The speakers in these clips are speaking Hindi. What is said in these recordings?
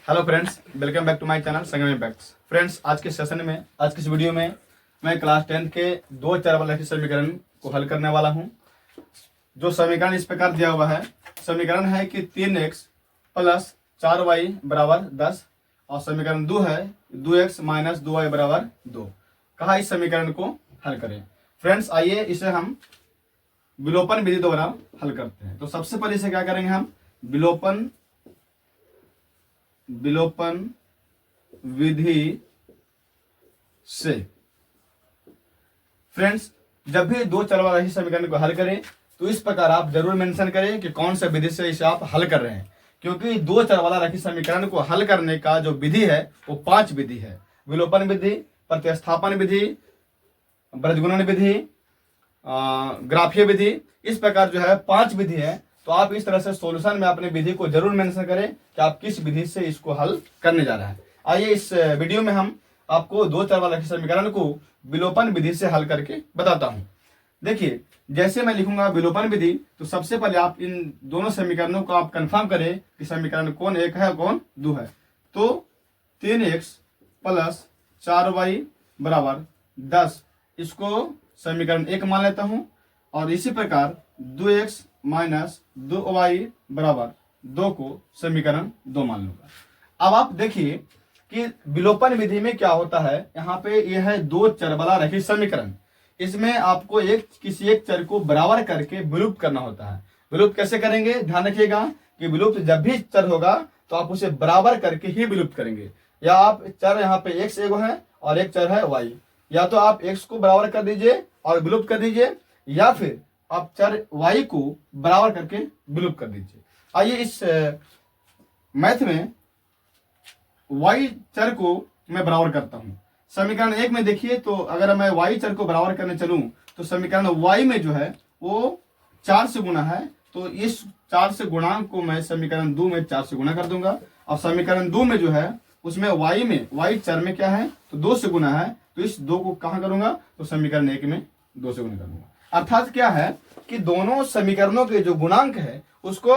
Hello friends, welcome back to my channel Sangam impacts. Friends, आज के सेशन में, आज की इस वीडियो में मैं क्लास 10 के दो चर वाले रैखिक समीकरण को हल करने वाला हूं। जो समीकरण इस प्रकार दिया हुआ है, समीकरण है कि 3x प्लस 4y बराबर 10 और समीकरण 2 है 2x माइनस 2y बराबर 2। कहा इस समीकरण को हल करें। फ्रेंड्स, आइए इसे हम विलोपन विधि द्वारा हल करते हैं। तो सबसे पहले इसे क्या करेंगे, हम विलोपन विधि से। फ्रेंड्स, जब भी दो चर वाले समीकरण को हल करें तो इस प्रकार आप जरूर मेंशन करें कि कौन सा विधि से इसे आप हल कर रहे हैं, क्योंकि दो चर वाला रैखिक समीकरण को हल करने का जो विधि है वो 5 विधि है। विलोपन विधि, प्रतिस्थापन विधि, बृहद्गुणन विधि, ग्राफीय विधि, इस प्रकार जो है 5 विधि है। तो आप इस तरह से सॉल्यूशन में अपने विधि को जरूर मेंशन करें कि आप किस विधि से इसको हल करने जा रहे हैं। आइए इस वीडियो में हम आपको दो चर वाले समीकरण को विलोपन विधि से हल करके बताता हूं। देखिए, जैसे मैं लिखूंगा विलोपन विधि, तो सबसे पहले आप इन दोनों समीकरणों को आप कंफर्म करें कि समीकरण कौन एक है कौन 2 है। तो 3x प्लस 4y बराबर 10, इसको समीकरण 1 मान लेता हूं, और इसी प्रकार 2x माइनस 2y बराबर 2 को समीकरण 2 मान लूंगा। अब आप देखिए कि विलोपन विधि में क्या होता है। यहाँ पे यह है दो चर वाला रैखिक समीकरण। इसमें आपको किसी एक चर को बराबर करके विलुप्त करना होता है। विलुप्त कैसे करेंगे, ध्यान रखिएगा कि विलुप्त जब भी चर होगा तो आप उसे बराबर करके ही विलुप्त करेंगे। या आप चर यहाँ पे x एगो है और एक चर है y, या तो आप x को बराबर कर दीजिए और विलुप्त कर दीजिए, या फिर आप चर y को बराबर करके विलुप्त कर दीजिए। आइए इस मैथ में y चर को मैं बराबर करता हूं। समीकरण 1 में देखिए, तो अगर मैं y चर को बराबर करने चलूं तो समीकरण y में जो है वो 4 से गुना है, तो इस 4 से गुणांक को मैं समीकरण 2 में 4 से गुना कर दूंगा। और समीकरण 2 में जो है उसमें y चर में क्या है तो 2 से गुना है, तो इस 2 को कहां करूंगा तो समीकरण 1 में 2 से गुना करूंगा। अर्थात क्या है कि दोनों समीकरणों के जो गुणांक है उसको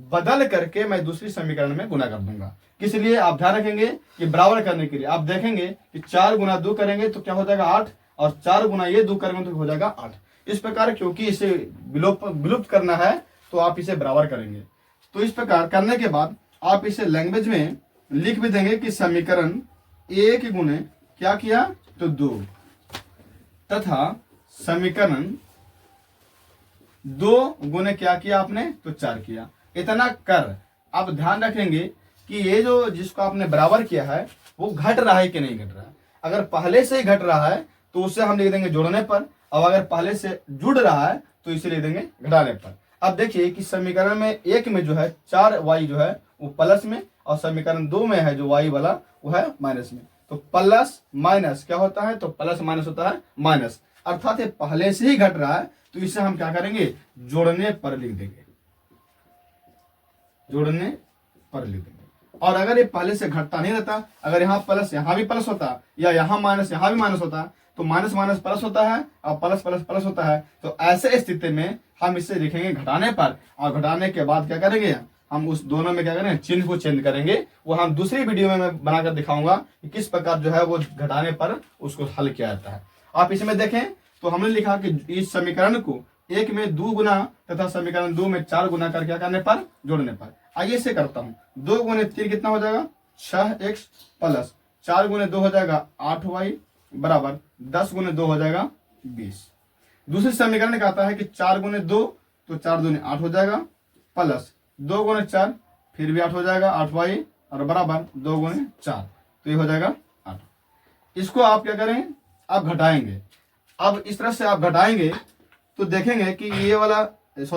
बदल करके मैं दूसरी समीकरण में गुना कर दूंगा। किस लिए, आप ध्यान रखेंगे कि बराबर करने के लिए। आप देखेंगे कि 4 गुना 2 करेंगे तो क्या हो जाएगा 8, और 4 गुना ये 2 करेंगे तो हो जाएगा 8। इस प्रकार क्योंकि इसे विलुप्त करना है तो आप इसे बराबर करेंगे। तो इस प्रकार करने के बाद आप इसे लैंग्वेज में लिख भी देंगे कि समीकरण 1 गुने क्या किया तो 2, तथा समीकरण 2 गुने क्या किया आपने तो 4 किया। इतना कर आप ध्यान रखेंगे कि ये जो जिसको आपने बराबर किया है वो घट रहा है कि नहीं घट रहा है। अगर पहले से ही घट रहा है तो उसे हम लिख देंगे जोड़ने पर, और अगर पहले से जुड़ रहा है तो इसे लिख देंगे घटाने पर। अब देखिए कि समीकरण में 1 में जो है 4y जो है वो प्लस में, और समीकरण 2 में है जो y वाला वो है माइनस में। तो प्लस माइनस क्या होता है तो प्लस माइनस होता है माइनस, अर्थात ये पहले से ही घट रहा है, तो इसे हम क्या करेंगे जोड़ने पर लिख देंगे, जोड़ने पर लिख देंगे। और अगर ये पहले से घटता नहीं रहता, अगर यहाँ प्लस यहाँ भी प्लस होता, या यहाँ माइनस यहाँ भी माइनस होता, तो माइनस माइनस प्लस होता है और प्लस प्लस प्लस होता है। तो ऐसे स्थिति में हम इसे लिखेंगे घटाने पर, और घटाने के बाद क्या करेंगे हम उस दोनों में क्या करेंगे चिन्ह को चेंज करेंगे। वो हम दूसरी वीडियो में मैं बनाकर दिखाऊंगा कि किस प्रकार जो है वो घटाने पर उसको हल किया जाता है। आप इसमें देखें तो हमने लिखा कि इस समीकरण को 1 में 2 गुना तथा समीकरण 2 में 4 गुना कर क्या करने पर जोड़ने पर। आइए इसे करता हूं। 2 गुने 3 कितना हो जाएगा 6x प्लस 4 गुने 2 हो जाएगा 8y बराबर 10 गुने 2 हो जाएगा 20। दूसरी समीकरण कहता है कि 4 गुने 2 तो 4 दूने 8 हो जाएगा, प्लस 2 गुने 4 फिर भी 8 हो जाएगा 8y, और बराबर 2 गुने 4 तो ये हो जाएगा 8। इसको आप क्या करें आप घटाएंगे। अब इस तरह से आप घटाएंगे तो देखेंगे कि ये वाला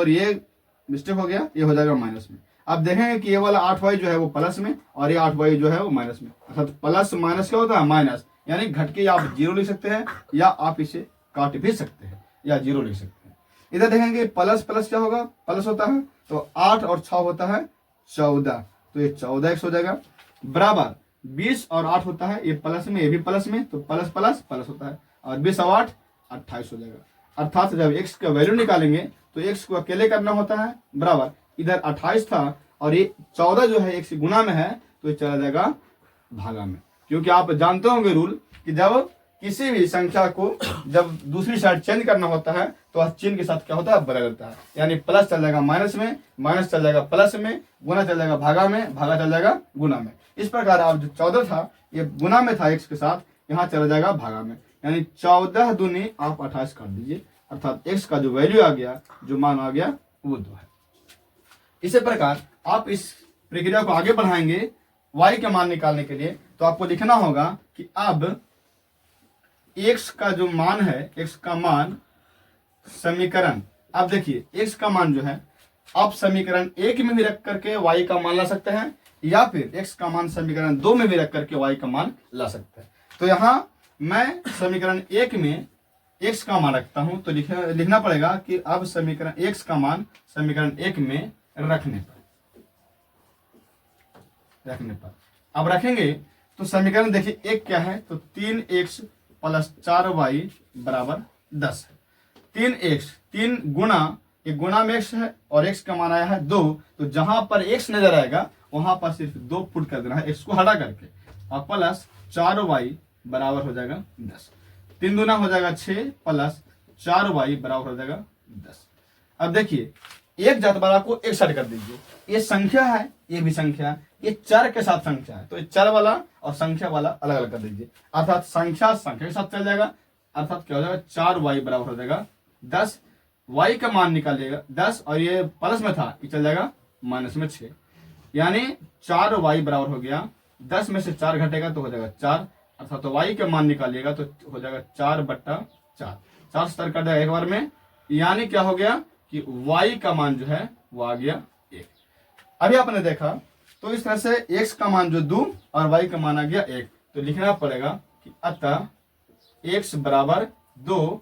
ये मिस्टेक हो गया, ये हो जाएगा माइनस में। अब देखेंगे कि ये वाला 8y जो है वो प्लस में और ये 8y जो है वो माइनस में, अर्थात प्लस माइनस क्या होता है माइनस, यानी घट के आप 0 लिख सकते हैं या आप इसे काट भी सकते हैं या 0 लिख सकते हैं। इधर देखेंगे प्लस प्लस क्या होगा प्लस होता है, तो 8 और 6 होता है 14, तो ये 14x हो जाएगा, बराबर 20 और 8 होता है ये प्लस में ये भी प्लस में, तो प्लस प्लस प्लस होता है, और 20 और 8 28 हो जाएगा। अर्थात जब x का वैल्यू निकालेंगे तो x को अकेले करना होता है, बराबर इधर 28 था और ये 14 जो है x गुना में है तो ये चला जाएगा भागा में। क्योंकि आप जानते होंगे रूल कि जब किसी भी संख्या को जब दूसरी साइड चेंज करना होता है तो चिन्ह के साथ क्या होता है, बदल जाता है। यानी प्लस चल जाएगा माइनस में, माइनस चल जाएगा प्लस में, गुना चल जाएगा भागा में, भागा चल जाएगा गुना में। इस प्रकार आप जो 14 था ये गुना में था x के साथ, यहाँ चला जाएगा भागा में। यानी 14 दूनी आप 28 कर दीजिए, अर्थात x का जो वैल्यू आ गया, जो मान आ गया वो 2 है। इसी प्रकार आप इस प्रक्रिया को आगे बढ़ाएंगे y के मान निकालने के लिए, तो आपको लिखना होगा कि अब x का जो मान है, x का मान समीकरण, अब देखिए x का मान जो है आप समीकरण 1 में भी रख करके y का मान ला सकते हैं, या फिर x का मान समीकरण 2 में भी रख करके y का मान ला सकते हैं। तो यहाँ मैं समीकरण 1 में x का मान रखता हूं, तो लिखना पड़ेगा कि अब समीकरण x का मान समीकरण 1 में रखने पर अब रखेंगे तो समीकरण देखिए 1 क्या है, तो 3x + 4y = 10 है। 3x 3 गुना, ये गुना में x है और x का मान आया है 2, तो जहां पर x नजर आएगा वहां पर सिर्फ 2 पुट कर देना है x को हटा करके, और प्लस 4y बराबर हो जाएगा 10। 3 दूना हो जाएगा 6 प्लस 4y बराबर हो जाएगा 10। अब देखिए एक जात वाला को एक साइड कर दीजिए, ये संख्या है, ये भी संख्या है, ये चर के साथ संख्या है, तो ये चर वाला और संख्या वाला अलग अलग कर दीजिए, अर्थात संख्या संख्या के साथ चल जाएगा, अर्थात क्या हो जाएगा 4y बराबर हो जाएगा 10। y का मान निकालिएगा 10 और ये प्लस में था, ये चल जाएगा माइनस में 6, यानी 4y बराबर हो गया 10 में से 4 घटेगा तो हो जाएगा 4, अर्थात तो y का मान निकालिएगा तो हो जाएगा 4/4, 4 से कर देगा एक बार में, यानी क्या हो गया कि y का मान जो है वो आ गया 1। अभी आपने देखा तो इस तरह से x का मान जो 2 और y का मान आ गया 1, तो लिखना पड़ेगा कि अतः x बराबर 2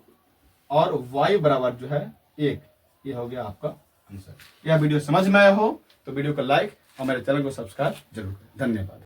और y बराबर जो है 1, ये हो गया आपका आंसर। यह वीडियो समझ में आया हो तो वीडियो को लाइक और मेरे चैनल को सब्सक्राइब जरूर करें। धन्यवाद।